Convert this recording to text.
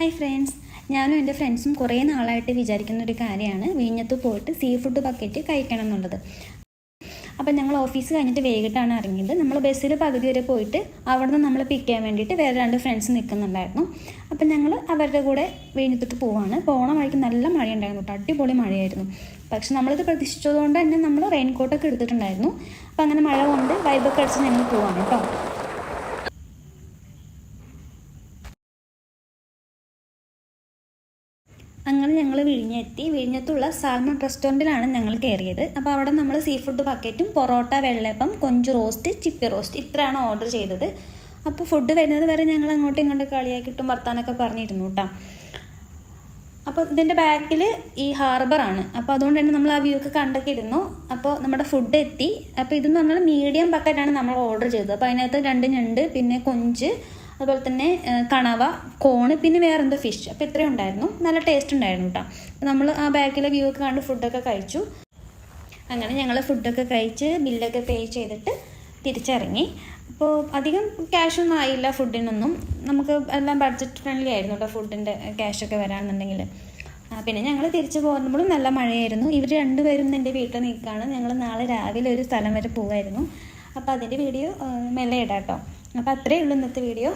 Hi friends, ഞാനും എൻ്റെ ഫ്രണ്ട്സും കുറേ നാളായിട്ട് വിചാരിക്കുന്ന ഒരു കാര്യമാണ് വിഴിഞ്ഞത്ത് പോയിട്ട് സീ ഫുഡ് ബക്കറ്റ് കഴിക്കണം എന്നുള്ളത്. അപ്പം ഞങ്ങൾ ഓഫീസ് കഴിഞ്ഞിട്ട് വൈകിട്ടാണ് ഇറങ്ങിയത്. നമ്മൾ ബസ്സിൽ പകുതി വരെ പോയിട്ട് അവിടെ നിന്ന് നമ്മൾ പിക്ക് ചെയ്യാൻ വേണ്ടിയിട്ട് വേറെ 2 ഫ്രണ്ട്സ് നിൽക്കുന്നുണ്ടായിരുന്നു. അപ്പം ഞങ്ങൾ അവരുടെ കൂടെ വിഴിഞ്ഞത്തോട്ട് പോവാണ്. പോണ വഴിക്ക് നല്ല മഴയുണ്ടായിരുന്നു കേട്ടോ, അടിപൊളി മഴയായിരുന്നു. പക്ഷെ നമ്മളിത് പ്രതീക്ഷിച്ചതുകൊണ്ട് തന്നെ നമ്മൾ റെയിൻകോട്ടൊക്കെ എടുത്തിട്ടുണ്ടായിരുന്നു. അപ്പം അങ്ങനെ മഴ കൊണ്ട് വൈബൊക്കെ അടിച്ച് ഞങ്ങൾ പോവാണ് കേട്ടോ. അങ്ങനെ ഞങ്ങൾ വിഴിഞ്ഞെത്തി. വിഴിഞ്ഞത്തുള്ള സാൽമൺ റെസ്റ്റോറൻറ്റിലാണ് ഞങ്ങൾ കയറിയത്. അപ്പോൾ അവിടെ നമ്മൾ സീ ഫുഡ് ബക്കറ്റും പൊറോട്ട, വെള്ളയപ്പം, കൊഞ്ച് റോസ്റ്റ്, ചിപ്പി റോസ്റ്റ് ഇത്രയാണ് ഓർഡർ ചെയ്തത്. അപ്പോൾ ഫുഡ് വരുന്നത് വരെ ഞങ്ങൾ അങ്ങോട്ടും ഇങ്ങോട്ടും കളിയാക്കിയിട്ടും വർത്താനൊക്കെ പറഞ്ഞിരുന്നു കേട്ടോ. അപ്പോൾ ഇതിൻ്റെ ബാക്കിൽ ഈ ഹാർബറാണ്. അപ്പോൾ അതുകൊണ്ട് തന്നെ നമ്മൾ ആ വ്യൂ ഒക്കെ കണ്ടൊക്കെ ഇരുന്നു. അപ്പോൾ നമ്മുടെ ഫുഡ് എത്തി. അപ്പോൾ ഇതെന്ന് പറഞ്ഞാൽ മീഡിയം ബക്കറ്റാണ് നമ്മൾ ഓർഡർ ചെയ്തത്. അപ്പോൾ അതിനകത്ത് 2 ഞണ്ട്, പിന്നെ കൊഞ്ച്, അതുപോലെ തന്നെ കണവ, കോണ്, പിന്നെ വേറെ എന്തോ ഫിഷ്. അപ്പോൾ ഇത്രയും ഉണ്ടായിരുന്നു. നല്ല ടേസ്റ്റ് ഉണ്ടായിരുന്നു കേട്ടോ. അപ്പോൾ നമ്മൾ ആ ബാക്കിലെ വ്യൂ ഒക്കെ കണ്ട് ഫുഡൊക്കെ കഴിച്ചു. അങ്ങനെ ഞങ്ങൾ ഫുഡൊക്കെ കഴിച്ച് ബില്ലൊക്കെ പേ ചെയ്തിട്ട് തിരിച്ചിറങ്ങി. അപ്പോൾ അധികം ക്യാഷൊന്നും ആയില്ല ഫുഡിനൊന്നും. നമുക്ക് എല്ലാം ബഡ്ജറ്റ് ഫ്രണ്ട്ലി ആയിരുന്നു കേട്ടോ ഫുഡിൻ്റെ ക്യാഷൊക്കെ വരാമെന്നുണ്ടെങ്കിൽ. പിന്നെ ഞങ്ങൾ തിരിച്ച് പോകുമ്പോഴും നല്ല മഴയായിരുന്നു. ഇവർ 2 പേരും എൻ്റെ വീട്ടിൽ നിൽക്കുകയാണ്. ഞങ്ങൾ നാളെ രാവിലെ ഒരു സ്ഥലം വരെ പോകുമായിരുന്നു. അപ്പോൾ അതിൻ്റെ വീഡിയോ മെല്ലെ ഇടാം കേട്ടോ. അപ്പോൾ അത്രയേ ഉള്ളൂ ഇന്നത്തെ വീഡിയോ.